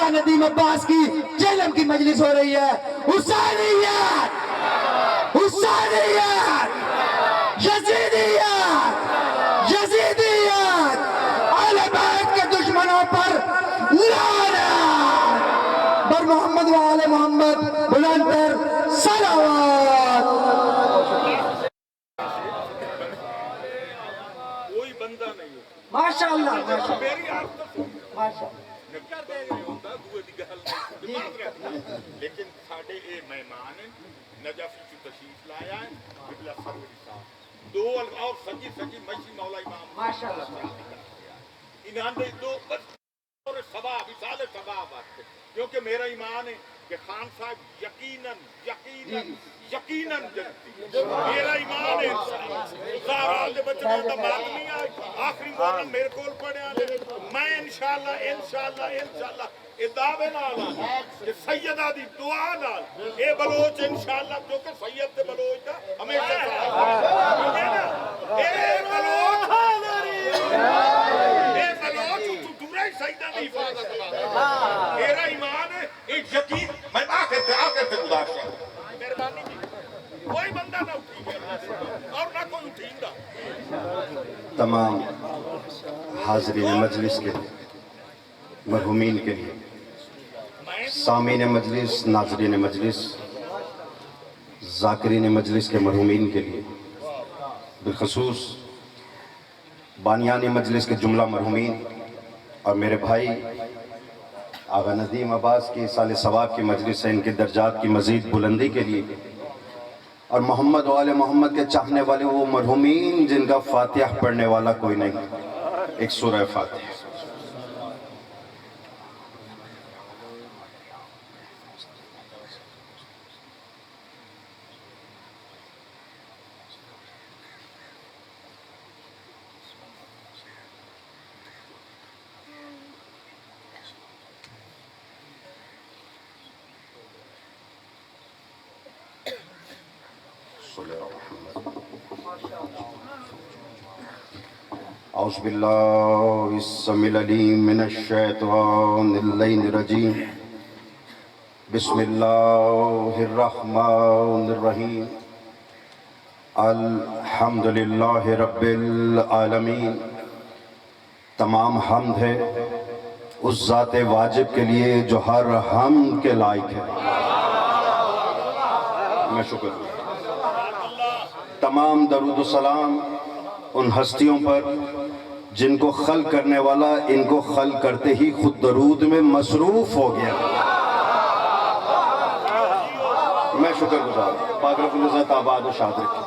آغا ندیم عباس کی جہلم کی مجلس ہو رہی ہے. حسینیت، حسینیت، یزیدیت، یزیدیت، اہل بیت کے دشمنوں پر لعنت، بر محمد و آل محمد بلند تر صلوات. کوئی بندہ نہیں ہے ماشاءاللہ میری آپ تو ماشاءاللہ. لیکن ساڑھے اے مہمان نجافی کی تشریف لایا ہے قبلہ سروری صاحب دو اور سجی سجی مشی مولا امام ماشاءاللہ. انہاں دے دو بس اور ثواب مثال ثواب آتے کیونکہ میرا ایمان ہے کہ خان صاحب یقیناً یقیناً یقیناً جنتی میرا ایمان ہے زہرا دے بچوں کا بات نہیں آئی آخری مولانا میرے کول پڑے آنے میں انشاءاللہ ادعوے نال کہ سیدہ دی دعا نال اے بلوچ انشاءاللہ کیونکہ سید دے بلوچ دا ہمیشہ اے بلوچ دورہ سیدہ دی حفاظت میرا ایمان ہے ایک یقین میں آخر تے گزارش ہے مہربانی جی کوئی بندہ نہ اٹھی اور نہ کوئی اٹھیں گا. تمام حاضرین مجلس کے مرحومین کے لیے، سامعین مجلس، ناظرین مجلس، ذاکرین مجلس کے مرحومین کے لیے، بالخصوص بانیان مجلس کے جملہ مرحومین اور میرے بھائی آغا ندیم عباس کی سال ثواب کی مجلس ہے، ان کے درجات کی مزید بلندی کے لیے، اور محمد و آل محمد کے چاہنے والے وہ مرحومین جن کا فاتحہ پڑھنے والا کوئی نہیں. ایک سورہ فاتحہ. اعوذ باللہ السمیع العلیم من الشیطان اللعین الرجیم. بسم اللہ الرحمن الرحیم. الحمدللہ رب العالمین. تمام حمد ہے اس ذات واجب کے لیے جو ہر حمد کے لائق ہے. میں شکر ہوں. تمام درود و سلام ان ہستیوں پر جن کو خلق کرنے والا ان کو خلق کرتے ہی خود درود میں مصروف ہو گیا. میں شکر گزار پاک رب العزت آباد و شاد رکھے.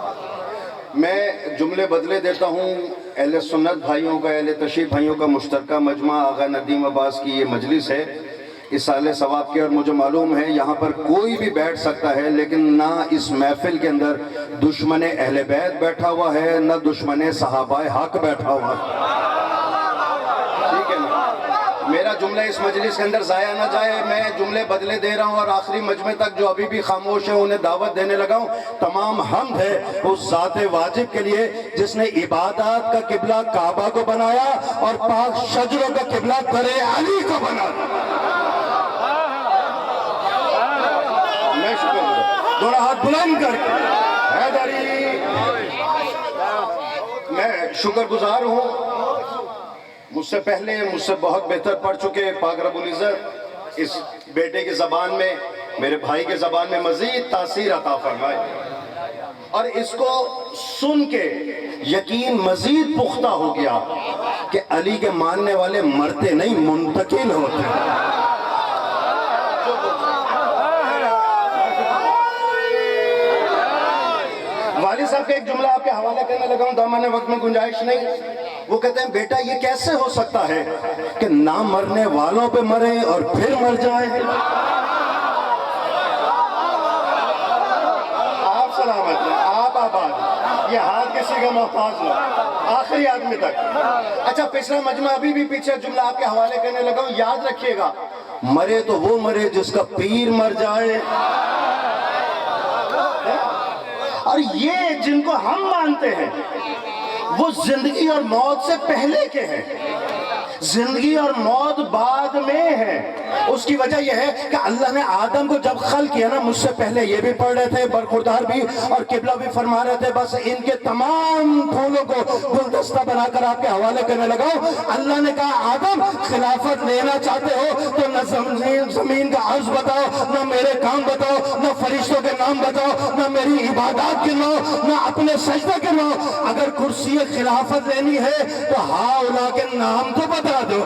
میں جملے بدلے دیتا ہوں. اہل سنت بھائیوں کا، اہل تشریف بھائیوں کا مشترکہ مجمع آغا ندیم عباس کی یہ مجلس ہے اس سال ثواب کی، اور مجھے معلوم ہے یہاں پر کوئی بھی بیٹھ سکتا ہے، لیکن نہ اس محفل کے اندر دشمن اہل بیت بیٹھا ہوا ہے نہ دشمن صحابہ حق بیٹھا ہوا ہے. ٹھیک ہے نا؟ میرا جملہ اس مجلس کے اندر ضائع نہ جائے. میں جملے بدلے دے رہا ہوں اور آخری مجمع تک جو ابھی بھی خاموش ہے انہیں دعوت دینے لگا ہوں. تمام حمد ہے اس ذات واجب کے لیے جس نے عبادات کا قبلہ کعبہ کو بنایا اور پاک شجروں کا قبلہ در علی کو بنایا. دونوں ہاتھ بلند کر کے حیدری. میں شکر گزار ہوں. مجھ سے پہلے مجھ سے بہت بہتر پڑھ چکے پاک رب العزت اس بیٹے کی زبان میں، میرے بھائی کی زبان میں مزید تاثیر عطا فرمائے، اور اس کو سن کے یقین مزید پختہ ہو گیا کہ علی کے ماننے والے مرتے نہیں منتقل ہوتے. والد صاحب کا ایک جملہ آپ کے حوالے کرنے لگا ہوں، دامن وقت میں گنجائش نہیں. وہ کہتے ہیں بیٹا یہ کیسے ہو سکتا ہے کہ نہ مرنے والوں پہ مرے اور پھر مر جائیں. آپ سلامت ہیں، آپ آباد. یہ ہاتھ کسی کا محتاج نہ، آخری آدمی تک. اچھا پچھلا مجمع ابھی بھی پیچھے جملہ آپ کے حوالے کرنے لگا ہوں، یاد رکھیے گا مرے تو وہ مرے جس کا پیر مر جائے. اور یہ جن کو ہم مانتے ہیں وہ زندگی اور موت سے پہلے کے ہیں. زندگی اور موت بعد میں ہے. اس کی وجہ یہ ہے کہ اللہ نے آدم کو جب خلق کیا نا، مجھ سے پہلے یہ بھی پڑھ رہے تھے برخوردار بھی اور قبلہ بھی فرما رہے تھے، بس ان کے تمام پھولوں کو گلدستہ بنا کر آپ کے حوالے کرنے لگاؤ. اللہ نے کہا آدم خلافت لینا چاہتے ہو تو نہ زمین کا عرض بتاؤ، نہ میرے کام بتاؤ، نہ فرشتوں کے نام بتاؤ، نہ میری عبادات گنواؤ، نہ اپنے سجدے گنواؤ. اگر کرسی خلافت لینی ہے تو ہاؤلا کے نام تو بتا دو.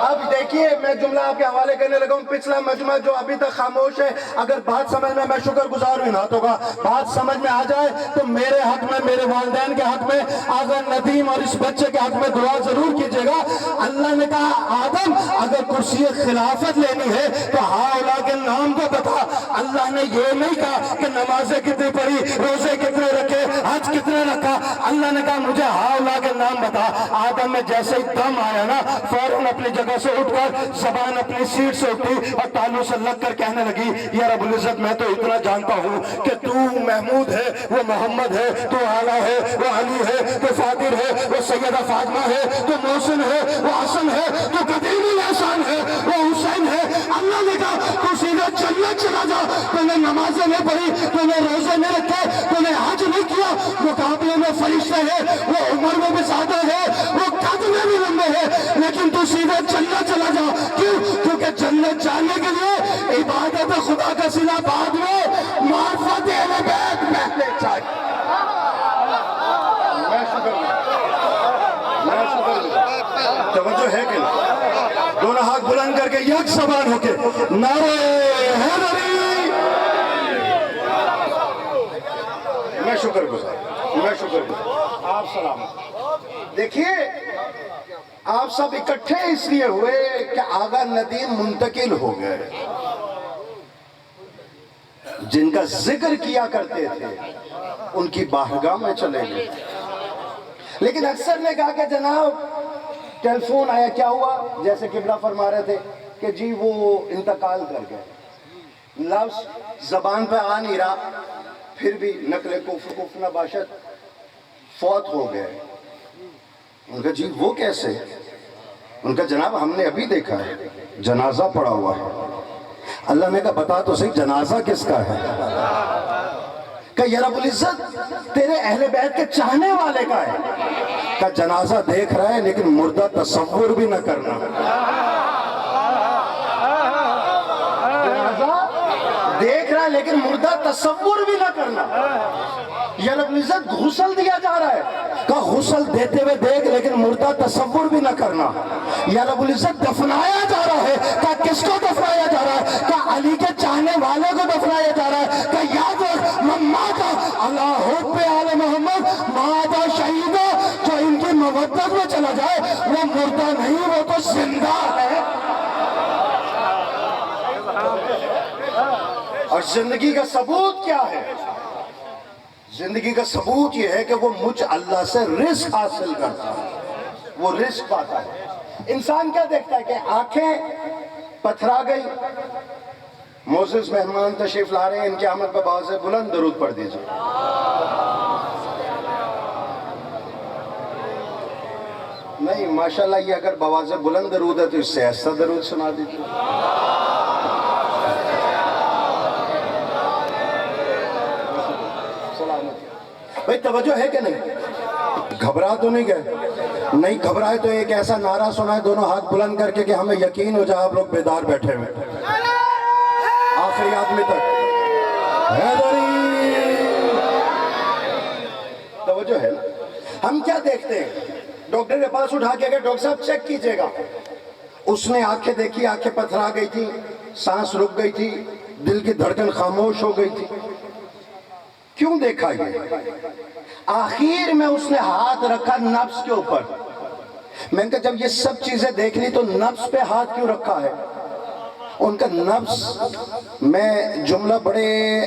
اب دیکھیے میں جملہ آپ کے حوالے کرنے لگا ہوں. پچھلا مجمع جو ابھی تک خاموش ہے، اگر بات سمجھ میں شکر گزار ہوئی نہ تو بات سمجھ میں آ جائے تو میرے حق میں، میرے والدین کے حق میں، آقا ندیم اور اس بچے کے حق میں دعا ضرور کیجئے گا. اللہ نے کہا آدم اگر کرسی خلافت لینی ہے تو ہاؤلا کے نام کو بتا. اللہ نے یہ نہیں کہا کہ نمازیں کتنی پڑھی، روزے کتنے رکھے، حج کتنے رکھا. اللہ نے کہا مجھے ہاؤلا کے نام بتا. آدم میں جیسے ہی دم آیا نا، فوراً اپنی جگہ سے اٹھ کر زبان اپنی سیٹ سے اٹھی اور تالو سے لگ کر کہنے لگی یا رب العزت میں تو اتنا جانتا ہوں کہ تو محمود ہے، وہ محمد ہے، تو اعلیٰ ہے، وہ علی ہے، تو فاطر ہے، وہ سیدہ فاطمہ ہے، تو محسن ہے، وہ حسن ہے، تو قدیم الاحسان ہے، وہ حسین ہے. اللہ نے کہا تو سیدھا جنت چلا جا. تو نے نمازیں نہیں پڑھی، تو نے روزے نہیں رکھے، تو نے حج نہیں کیا. مقابلے میں فرشتے ہیں، وہ عمر میں بھی زیادہ ہے، وہ قد میں بھی لمبے ہیں، لیکن تو سیدھا جنت چلا جا. کیوں؟ کیونکہ جنت جانے کے لیے عبادت خدا کا صلہ بعد میں، معرفت اہل بیت پہلے چاہیے. توجہ ہے کہ دونوں ہاتھ بلند کر کے یک زبان ہو کے نعرہ حیدری. میں شکر گزار. آپ سلام. دیکھیے آپ سب اکٹھے اس لیے ہوئے کہ آقا ندیم منتقل ہو گئے. جن کا ذکر کیا کرتے تھے ان کی بارگاہ میں چلے گئے. لیکن اکثر نے کہا کہ جناب ٹیلی فون آیا، کیا ہوا؟ جیسے قبلہ فرما رہے تھے کہ جی وہ انتقال کر گئے. لفظ زبان پہ آ نہیں رہا، پھر بھی نقل کفر نباشت فوت ہو گئے. ان کا جی وہ کیسے؟ ان کا جناب ہم نے ابھی دیکھا ہے جنازہ پڑا ہوا ہے. اللہ نے کہا بتا تو صحیح جنازہ کس کا ہے؟ کہ یا رب العزت تیرے اہل بیت کے چاہنے والے کا ہے. کہ جنازہ دیکھ رہا ہے لیکن مردہ تصور بھی نہ کرنا. جنازہ دیکھ رہا ہے لیکن مردہ تصور بھی نہ کرنا. یا رب العزت غسل دیا جا رہا ہے، کہ غسل دیتے ہوئے دیکھ لیکن مردہ تصور بھی نہ کرنا. یا رب العزت دفنایا جا رہا ہے، کہ کس کو دفنایا جا رہا ہے؟ کہ علی کے چاہنے والے کو دفنایا جا رہا ہے. کہ یاد رکھ مماتا اللہ حب آل محمد ماتا شہیدہ. جو ان کی مودت میں چلا جائے وہ مردہ نہیں، وہ تو زندہ ہے. اور زندگی کا ثبوت کیا ہے؟ زندگی کا ثبوت یہ ہے کہ وہ مجھ اللہ سے رزق حاصل کرتا ہے، وہ رزق پاتا ہے. انسان کیا دیکھتا ہے کہ آنکھیں پتھرا گئی. موزز مہمان تشریف لا رہے ہیں، ان کی آمد پر باز بلند درود پڑھ دیجئے. نہیں ماشاءاللہ یہ اگر بواز بلند درود ہے تو اس سے ایسا درود سنا دیجئے. بھئی توجہ ہے کہ نہیں؟ گھبرا تو نہیں گئے؟ نہیں گھبرائے تو ایک ایسا نعرہ سنا ہے دونوں ہاتھ بلند کر کے کہ ہمیں یقین ہو جائے آپ لوگ بیدار بیٹھے ہوئے آخری آدمی تک. حیدری. توجہ ہے نا؟ ہم کیا دیکھتے ہیں؟ ڈاکٹر کے پاس اٹھا کے گئے، ڈاکٹر صاحب چیک کیجئے گا. اس نے آنکھیں دیکھی، آنکھیں پتھرا گئی تھی، سانس رک گئی تھی، دل کی دھڑکن خاموش ہو گئی تھی. کیوں دیکھا یہ؟ آخر میں اس نے ہاتھ رکھا نفس کے اوپر. میں نے کہا جب یہ سب چیزیں دیکھ لی تو نفس پہ ہاتھ کیوں رکھا ہے؟ ان کا نفس، میں جملہ بڑے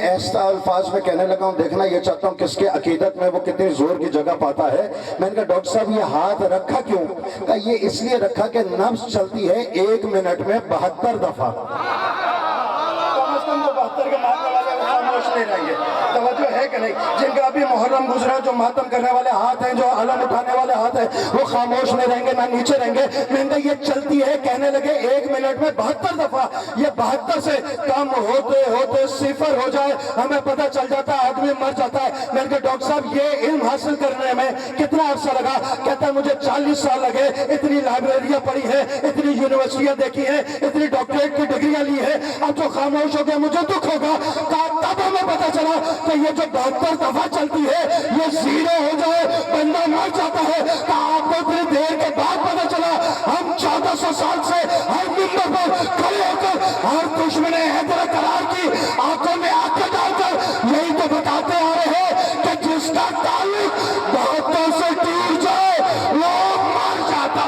ایسا الفاظ میں کہنے لگا ہوں، دیکھنا یہ چاہتا ہوں کس کے عقیدت میں وہ کتنی زور کی جگہ پاتا ہے. میں نے کہا ڈاکٹر صاحب یہ ہاتھ رکھا کیوں؟ کہا یہ اس لیے رکھا کہ نفس چلتی ہے 1 منٹ میں 72 دفعہ. کم از کم وہ 72 کے ماننے والے خاموش نہیں رہیں گے. توجہ ہے ہے کہ نہیں؟ جن کا ابھی محرم گزرا، جو ماتم کرنے والے ہاتھ ہیں، جو علم اٹھانے والے ہاتھ ہیں، وہ خاموش نہیں رہیں گے، نہ نیچے رہیں گے۔ مہنگائی یہ چلتی ہے، کہنے لگے 1 منٹ میں 72 دفعہ، یہ 72 سے کم ہوتے ہوتے 0 ہو جائے، ہمیں پتہ چل جاتا ہے، آدمی مر جاتا ہے۔ میں نے کہا ڈاکٹر صاحب یہ علم حاصل کرنے میں کتنا عرصہ لگا؟ کہتا ہے مجھے 40 سال لگے، اتنی لائبریریاں پڑھی ہیں، اتنی یونیورسٹیاں دیکھی ہیں، اتنی ڈاکٹریٹ کی ڈگریاں لی ہیں، اب جو خاموش ہو گیا مجھے دکھ ہوگا۔ تب ہمیں پتہ چلا کہ یہ جو 72 دفعہ چلتی ہے یہ 0 ہو جائے بندہ مر جاتا ہے۔ تو آپ کو اتنی دیر کے بعد پتہ چلا ہم 1400 سال سے ہر ممبر پر کھڑے ہو کر ہر دشمن حیدر قرار کی آنکھوں میں آنکھیں ڈال کر یہی تو بتاتے آ رہے ہیں کہ جس کا تعلق بہتوں سے ٹوٹ جائے وہ مر جاتا۔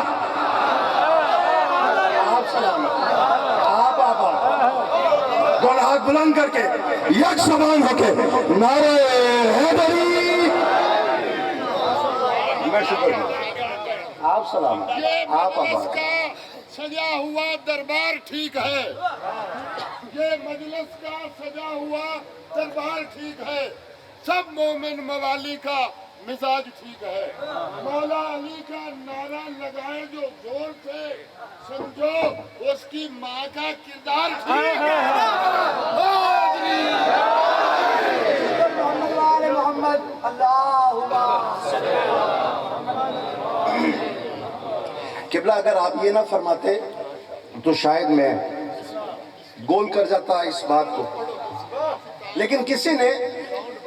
آپ سلام، آپ دونوں ہاتھ بلند کر کے یک زبان ہو کے نعرہ حیدری۔ میں شکر ہوں، آپ سلام، آپ مجلس کا سجا ہوا دربار ٹھیک ہے، یہ مجلس کا سجا ہوا دربار ٹھیک ہے، سب مومن موالی کا مزاج ٹھیک ہے، مولا علی کا نعرہ لگائے جو زور سے، سمجھو اس کی ماں کا کردار ٹھیک ہے۔ قبلہ اگر آپ یہ نہ فرماتے تو شاید میں گول کر جاتا اس بات کو، لیکن کسی نے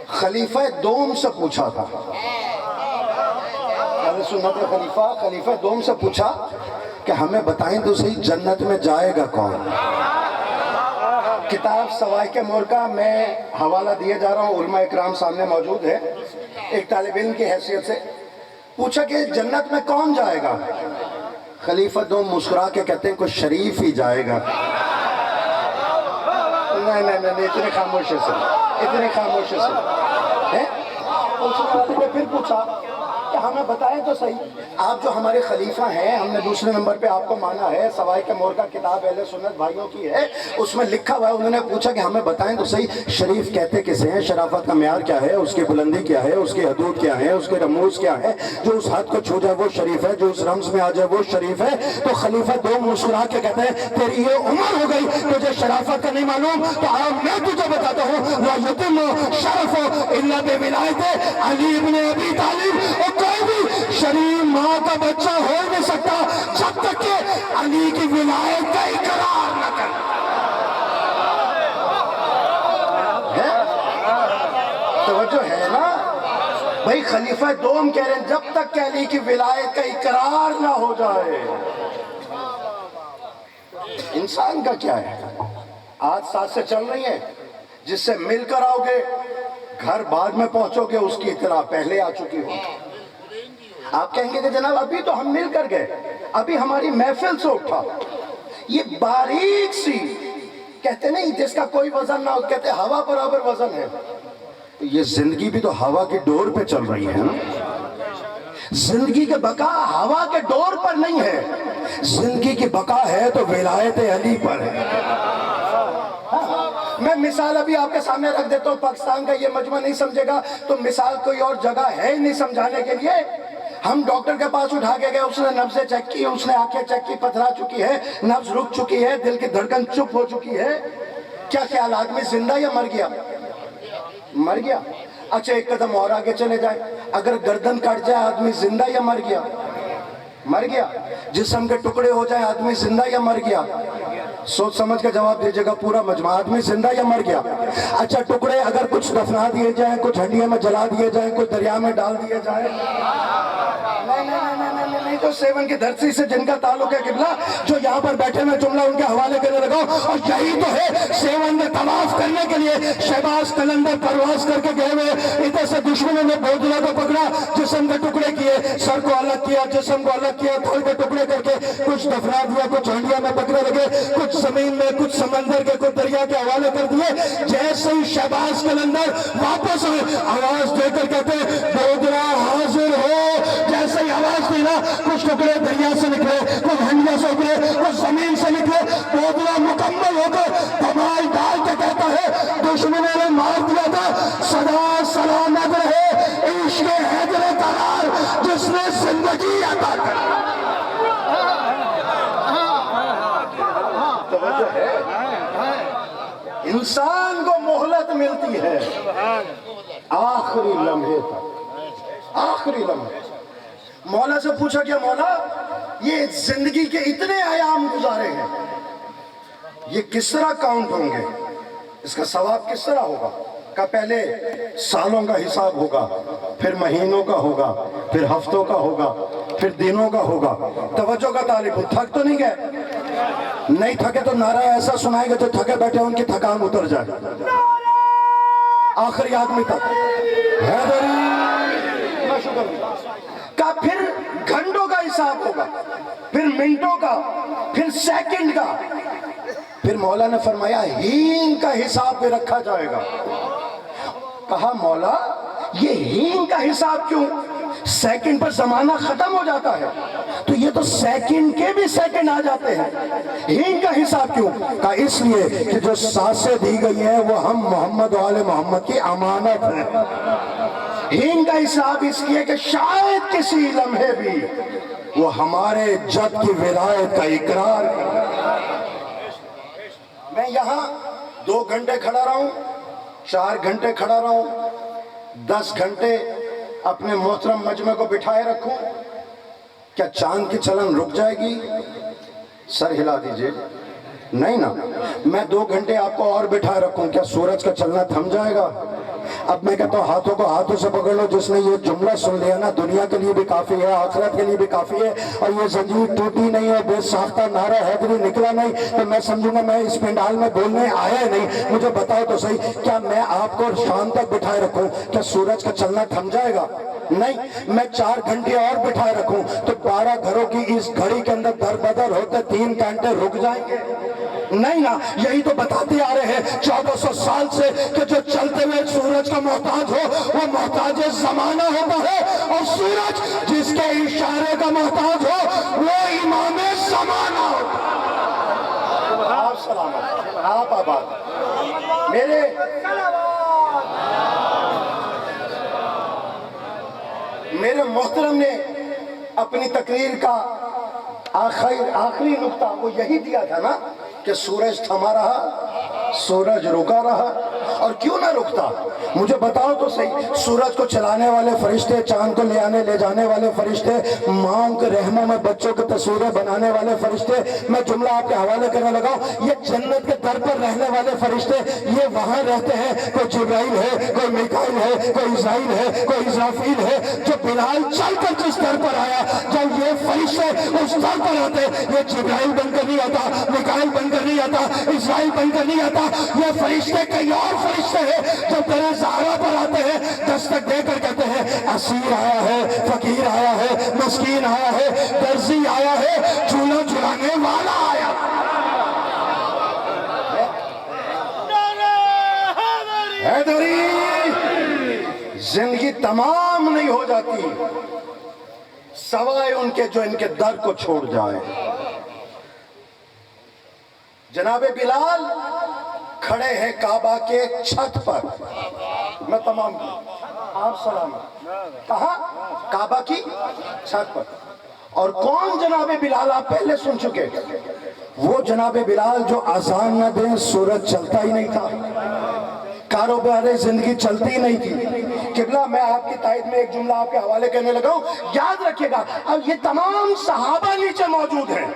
خلیفہ دوم سے پوچھا تھا، اہل سنت کے خلیفہ دوم سے پوچھا کہ ہمیں بتائیں تو صحیح جنت میں جائے گا کون؟ کتاب سوائق مورکہ میں حوالہ دیے جا رہا ہوں، علماء اکرام سامنے موجود ہے، ایک طالب علم کی حیثیت سے پوچھا کہ جنت میں کون جائے گا؟ خلیفہ دوم مسکرا کے کہتے ہیں کوئی شریف ہی جائے گا۔ نہیں، اتنے خاموشی سے پوچھنے والے نے پھر پوچھا کہ ہمیں بتائیں تو صحیح، آپ جو ہمارے خلیفہ ہیں، ہم نے دوسرے نمبر پہ آپ کو مانا ہے، سوائق مورکہ کتاب اہل سنت بھائیوں کی ہے، اس میں لکھا ہوا ہے، انہوں نے پوچھا کہ ہمیں بتائیں تو صحیح شریف کہتے کسے ہیں، شرافت کا معیار کیا ہے، اس کی بلندی کیا ہے، اس کی حدود کیا ہے، اس کے رموز کیا ہے، جو اس حد کو چھو جائے وہ شریف ہے، جو اس رمز میں آ جائے وہ شریف ہے۔ تو خلیفہ دوم مسکرا کے کہتے ہیں تیری یہ عمر ہو گئی تجھے شرافت کا نہیں معلوم، تو آج میں تجھے بتاتا ہوں لا یتم شرف الا بولایت علی ابن ابی طالب، اور کوئی بھی شریف ماں کا بچہ ہو نہیں سکتا جب تک کہ علی کی ولایت کا اقرار نہ کرے۔ توجہ ہے نا بھائی، خلیفہ دوم کہہ رہے ہیں جب تک کہ علی کی ولایت کا اقرار نہ ہو جائے۔ انسان کا کیا ہے، آج ساتھ سے چل رہی ہیں، جس سے مل کر آؤ گے گھر بعد میں پہنچو گے، اس کی اطلاع پہلے آ چکی ہو۔ آپ کہیں گے کہ جناب ابھی تو ہم مل کر گئے، ابھی ہماری محفل سے اٹھا، یہ باریک سی کہتے نہیں جس کا کوئی وزن نہ ہو، کہتے ہوا برابر وزن ہے، یہ زندگی بھی تو ہوا کی ڈور پہ چل رہی ہے نا۔ زندگی کی بقا ہوا کے ڈور پر نہیں ہے، زندگی کی بقا ہے تو ولایت علی پر ہے۔ میں مثال ابھی آپ کے سامنے رکھ دیتا ہوں، پاکستان کا یہ مجمع نہیں سمجھے گا تو مثال کوئی اور جگہ ہے نہیں سمجھانے کے لیے۔ ہم ڈاکٹر کے پاس اٹھا کے گئے، اس نے نبضیں چیک کی، اس نے آنکھیں چیک کی، پتھرا چکی ہے، نبض رک چکی ہے، دل کی دھڑکن چپ ہو چکی ہے۔ کیا خیال آدمی زندہ یا مر گیا؟ مر گیا۔ اچھا ایک قدم اور آگے چلے جائیں، اگر گردن کٹ جائے آدمی زندہ یا مر گیا؟ مر گیا۔ جسم کے ٹکڑے ہو جائے آدمی زندہ یا مر گیا؟ سوچ سمجھ کے جواب دیجیے گا پورا مجمع، آدمی زندہ یا مر گیا؟ اچھا ٹکڑے اگر کچھ دفنا دیے جائیں، کچھ ہڈیوں میں جلا دیے جائیں، کچھ دریا میں ڈال دیے جائیں، نہیں تو سیون کی دھرتی سے جن کا تعلق ہے قبلہ، جو یہاں پر بیٹھے میں جملہ ان کے حوالے کرنے لگا ہوں، اور یہی تو ہے سیون میں طواف کرنے کے لیے شہباز قلندر پرواز کر کے گئے ہوئے، ادھر سے دشمنوں نے بودلہ کو پکڑا، جسم کے ٹکڑے کیے، سر کو الگ کیا، جسم کو الگ کیا، تھوڑے کے ٹکڑے کر کے کچھ دفنا دیا، کچھ ہنڈیا میں پکڑے لگے، کچھ زمین میں، کچھ سمندر کے، کچھ دریا کے حوالے کر دیے۔ جیسے ہی شہباز قلندر واپس آئے آواز دے کر کہتے بودلہ حاضر ہو، جیسے ہی آواز دی نا کچھ ٹکڑے دریا سے نکلے، کچھ ہنڈیا سے نکلے، کچھ زمین سے نکلے، بودلہ مکمل ہو کر دھمال ڈال کے کہتا ہے دشمنوں نے مار دیا تھا، صدا زندگی عطا کر۔ توجہ ہے؟ انسان کو مہلت ملتی ہے آخری لمحے تک، آخری لمحے۔ مولا سے پوچھا کہ مولا یہ زندگی کے اتنے ایام گزارے ہیں، یہ کس طرح کاؤنٹ ہوں گے، اس کا ثواب کس طرح ہوگا؟ کہ پہلے سالوں کا حساب ہوگا، پھر مہینوں کا ہوگا، پھر ہفتوں کا ہوگا، پھر دنوں کا ہوگا۔ توجہ کا طالب، تھک تو نہیں گئے؟ نہیں تھکے تو نعرہ ایسا سنائیں گے جو تھکے بیٹھے ان کی تھکان اتر جائے آخری آدمی تک۔ حیدری میں شکر گزار کا، پھر گھنٹوں کا حساب ہوگا، پھر منٹوں کا، پھر سیکنڈ کا، پھر مولا نے فرمایا ہین کا حساب بھی رکھا جائے گا۔ کہا مولا یہ ہین کا حساب کیوں؟ سیکنڈ پر زمانہ ختم ہو جاتا ہے، تو یہ تو سیکنڈ کے بھی سیکنڈ آ جاتے ہیں، ہین کا حساب کیوں؟ کہا اس لیے کہ جو سانسیں دی گئی ہیں وہ ہم محمد و آل محمد کی امانت ہے۔ ہین کا حساب اس لیے کہ شاید کسی لمحے بھی وہ ہمارے جد کی ولایت کا اقرار کرے۔ میں یہاں 2 گھنٹے کھڑا رہا ہوں، 4 گھنٹے کھڑا رہا ہوں، 10 گھنٹے اپنے محترم مجمع کو بٹھائے رکھوں، کیا چاند کی چلن رک جائے گی؟ سر ہلا دیجئے، نہیں نا۔ میں 2 گھنٹے آپ کو اور بٹھائے رکھوں، کیا سورج کا چلنا تھم جائے گا؟ اب میں کہتا ہوں ہاتھوں کو ہاتھوں سے پکڑ لو، جس نے یہ جملہ سن لیا نا، دنیا کے لیے بھی کافی ہے، آخرت کے لیے بھی کافی ہے، اور یہ زنجیر ٹوٹی نہیں ہے، بے ساختہ نعرہ حیدری نکلا نہیں، تو میں سمجھوں گا میں اس پنڈال میں بولنے آیا نہیں۔ مجھے بتاؤ تو صحیح، کیا میں آپ کو شام تک بٹھائے رکھوں، کیا سورج کا چلنا تھم جائے گا؟ نہیں۔ میں 4 گھنٹے اور بٹھائے رکھوں تو 12 گھروں کی اس گھڑی کے اندر در بدر ہوتے 3 گھنٹے رک جائیں گے؟ نہیں نا۔ یہی تو بتاتے آ رہے ہیں 1400 سال سے کہ جو چلتے ہوئے سورج کا محتاج ہو وہ محتاج زمانہ ہوتا ہے، اور سورج جس کے اشارے کا محتاج ہو وہ امام زمانہ ہوتا ہے۔ آپ سلامت، آپ آباد۔ میرے محترم نے اپنی تقریر کا آخری نقطہ وہ یہی دیا تھا نا کہ سورج تھما رہا، سورج رکا رہا، اور کیوں نہ رکتا؟ مجھے بتاؤ تو صحیح، سورج کو چلانے والے فرشتے، چاند کو لے آنے لے جانے والے فرشتے، ماؤں کے رحموں میں بچوں کی تصویریں بنانے والے فرشتے، میں جملہ آپ کے حوالے کرنے لگا ہوں، یہ جنت کے در پر رہنے والے فرشتے، یہ وہاں رہتے ہیں، کوئی جبرائیل ہے، کوئی میکائیل ہے، کوئی اسرائیل ہے، کوئی اسرافیل ہے، جو بلال چل کر جس در پر آیا، جب یہ فرشتے اس در پر آتے، یہ جبرائیل بن کر نہیں آتا، میکائیل بن کر نہیں آتا، اسرائیل بن کر نہیں آتا، یہ فرشتے کئی اور فرشتے ہیں جو در زہرا پر آتے ہیں، دستک دے کر کہتے ہیں اسیر آیا ہے، فقیر آیا ہے، مسکین آیا ہے، درزی آیا ہے، جھولا جھلانے والا آیا۔ حیدری، زندگی تمام نہیں ہو جاتی سوائے ان کے جو ان کے در کو چھوڑ جائے۔ جناب بلال کھڑے ہیں کعبہ کے چھت پر، میں تمام آپ سلامت، کہاں؟ کعبہ کی چھت پر۔ اور کون جناب بلال؟ آپ پہلے سن چکے، وہ جناب بلال جو اذان نہ دیں سورج چلتا ہی نہیں تھا، کاروبار زندگی چلتی نہیں تھی۔ قبلہ میں آپ کی تائید میں ایک جملہ آپ کے حوالے کرنے لگا ہوں، یاد رکھیے گا۔ اب یہ تمام صحابہ نیچے موجود ہیں،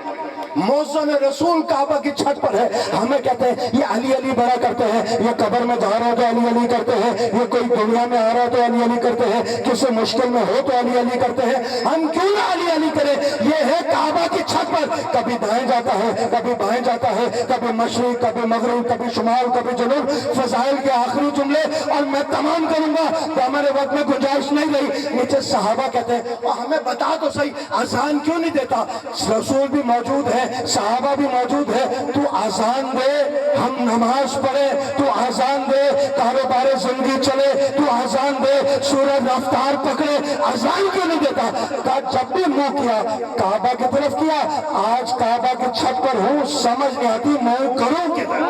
موزن رسول کعبہ کی چھت پر ہے، ہمیں کہتے ہیں یہ علی علی بڑا کرتے ہیں، یہ قبر میں جا رہا تو علی علی کرتے ہیں، یہ کوئی دنیا میں آ رہا تو علی علی کرتے ہیں، کسی مشکل میں ہو تو علی علی کرتے ہیں۔ ہم کیوں نہ علی علی کریں؟ یہ ہے کعبہ کی چھت پر، کبھی دائیں جاتا ہے، کبھی بائیں جاتا ہے، کبھی مشرق، کبھی مغرب، کبھی شمال، کبھی جنوب۔ فضائل کے آخری جملے اور میں تمام کروں گا تو ہمارے وقت میں گنجائش نہیں رہی۔ نیچے صحابہ کہتے ہیں اور ہمیں بتا تو صحیح اذان کیوں نہیں دیتا؟ رسول بھی موجود ہے، صحابہ بھی موجود ہے، تو اذان دے، ہم نماز پڑھے، تو اذان دے، کاروبار زندگی چلے، تو اذان دے، سورج رفتار پکڑے، اذان کیوں نہیں دیتا؟ کہا جب بھی منہ کیا کعبہ کی طرف کیا، آج کعبہ کی چھت پر ہوں، سمجھ نہیں آتی منہ کروں کدھر۔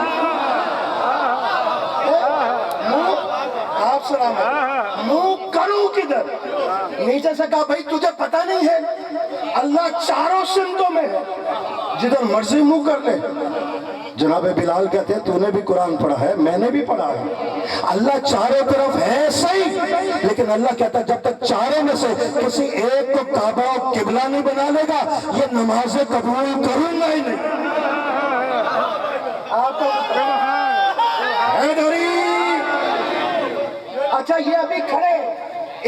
آپ سلام، منہ کروں کدھر؟ نیچے سے کہا بھائی تجھے پتہ نہیں ہے اللہ چاروں سمتوں میں ہے، جدھر مرضی منہ کر لے۔ جناب بلال کہتے ہیں تو نے بھی قرآن پڑھا ہے، میں نے بھی پڑھا ہے، اللہ چاروں طرف ہے صحیح، لیکن اللہ کہتا ہے جب تک چاروں میں سے کسی ایک کو کعبہ و قبلہ نہیں بنا لے گا یہ نمازیں قبول کروں گا ہی نہیں۔ آپ کو اچھا یہ ابھی کھڑے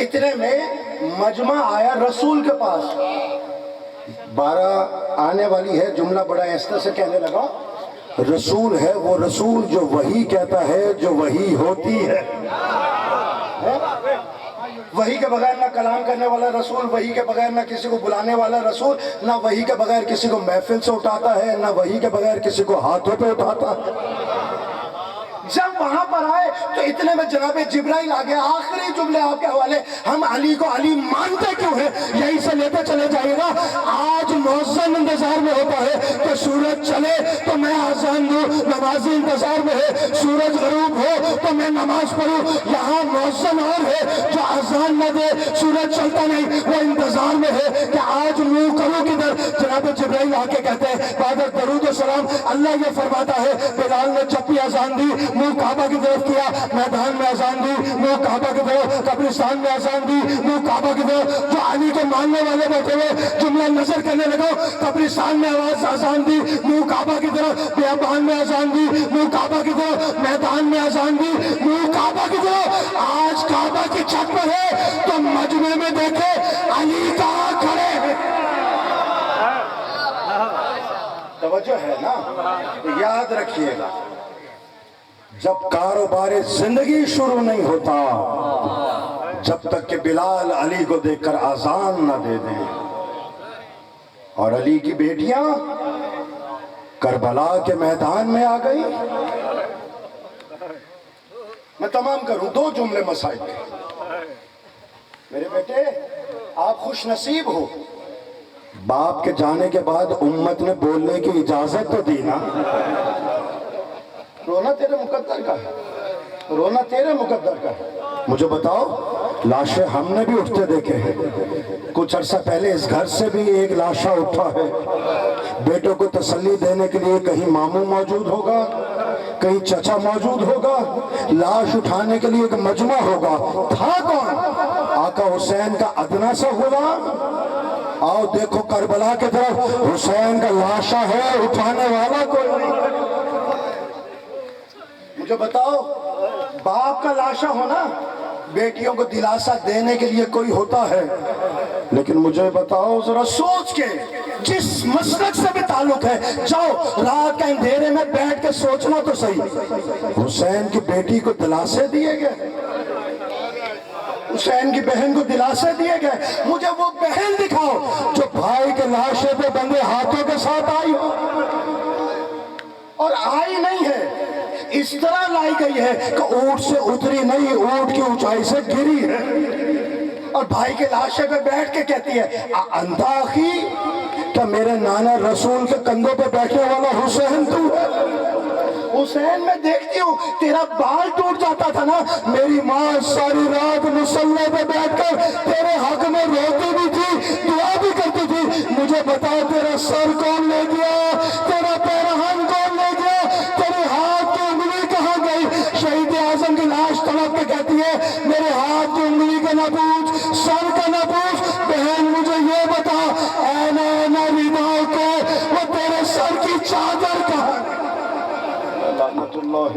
اتنے میں مجمع آیا رسول کے پاس، 12 آنے والی ہے، جملہ بڑا ایسے سے کہنے لگا رسول ہے وہ رسول جو وحی کہتا ہے، جو وحی ہوتی ہے۔ وحی کے بغیر نہ کلام کرنے والا رسول، وحی کے بغیر نہ کسی کو بلانے والا رسول، نہ وحی کے بغیر کسی کو محفل سے اٹھاتا ہے، نہ وحی کے بغیر کسی کو ہاتھوں پہ اٹھاتا ہے۔ جب وہاں پر آئے تو اتنے میں جناب جبرائیل آ گیا۔ آخری جملے آپ کے حوالے، ہم علی کو علی مانتے کیوں ہیں یہی سے لیتے چلے جائے گا۔ آج مؤذن انتظار میں ہوتا ہے کہ سورج چلے تو میں آذان دوں، نمازی انتظار میں ہے سورج غروب ہو تو میں نماز پڑھوں۔ یہاں مؤذن اور ہے جو آذان نہ دے، سورج چلتا نہیں، وہ انتظار میں ہے کہ آج منہ کروں کدھر۔ جناب جبرائیل آ کے کہتے ہیں بعد درود و سلام اللہ یہ فرماتا ہے بلال نے جب بھی آذان دی منہ کعبہ کی طرف کیا، میدان میں آذان دی منہ کعبہ کی طرف، قبرستان میں آذان دی منہ کعبہ کی طرف۔ جو علی کے ماننے والے بیٹھے ہوئے جملہ نظر کرنے لگا، قبرستان میں آذان دی منہ کعبہ کی طرف، بیابان میں آذان دی منہ کعبہ کی طرف، میدان میں آذان دی منہ کعبہ کی طرف۔ آج کعبہ کی چھت پر ہے تو مجمع میں دیکھے علی کہاں کھڑے ہیں۔ توجہ ہے نا؟ یاد رکھیے گا جب کاروبار زندگی شروع نہیں ہوتا جب تک کہ بلال علی کو دیکھ کر آذان نہ دے دیں، اور علی کی بیٹیاں کربلا کے میدان میں آ گئی۔ میں تمام کروں 2 جملے مسائل کے۔ میرے بیٹے آپ خوش نصیب ہو، باپ کے جانے کے بعد امت نے بولنے کی اجازت تو دی نا۔ رونا تیرے مقدر کا ہے، رونا تیرے مقدر کا ہے۔ مجھے بتاؤ لاشیں ہم نے بھی اٹھتے دیکھے ہیں، کچھ عرصہ پہلے اس گھر سے بھی ایک لاشا اٹھا ہے۔ بیٹوں کو تسلی دینے کے لیے کہیں ماموں موجود ہوگا، کہیں چچا موجود ہوگا، لاش اٹھانے کے لیے ایک مجمع ہوگا۔ تھا کون؟ آقا حسین کا ادنا سا غلام۔ آؤ دیکھو کربلا کی طرف، حسین کا لاشا ہے، اٹھانے والا کوئی نہیں۔ مجھے بتاؤ باپ کا لاشا ہونا بیٹیوں کو دلاسا دینے کے لیے کوئی ہوتا ہے، لیکن مجھے بتاؤ ذرا سوچ کے، جس مسلک سے بھی تعلق ہے جاؤ رات کے اندھیرے میں بیٹھ کے سوچنا تو صحیح۔ حسین کی بیٹی کو دلاسے دیے گئے، حسین کی بہن کو دلاسے دیے گئے۔ مجھے وہ بہن دکھاؤ جو بھائی کے لاشے پہ بندے ہاتھوں کے ساتھ آئی ہو، اور آئی نہیں ہے اس طرح لائی گئی ہے کہ اونٹ سے اتری نہیں، اونٹ کی اونچائی سے گری ہے، اور بھائی کے لاشے پہ بیٹھ کے کہتی ہے انتا اخی، کیا میرے نانا رسول کے کندھوں پہ بیٹھنے والا حسین تو ہے؟ حسین میں دیکھتی ہوں تیرا بال ٹوٹ جاتا تھا نا، میری ماں ساری رات مصلی پہ بیٹھ کر تیرے حق میں روتی بھی تھی، دعا بھی کرتی تھی۔ مجھے بتا تیرا سر کون لے گیا، تیرا پیرہن کون لے گیا، تیرے ہاتھ کی انگلی کہاں گئی؟ شہید اعظم کی لاش تڑپ کے کہتی ہے میرے ہاتھ کی انگلی کا نہ پوچھ، سر کا نہ پوچھ، بہن مجھے یہ بتا اے نانا رضا کے وہ تیرے سر کی چادر کہاں؟ رحمت اللہ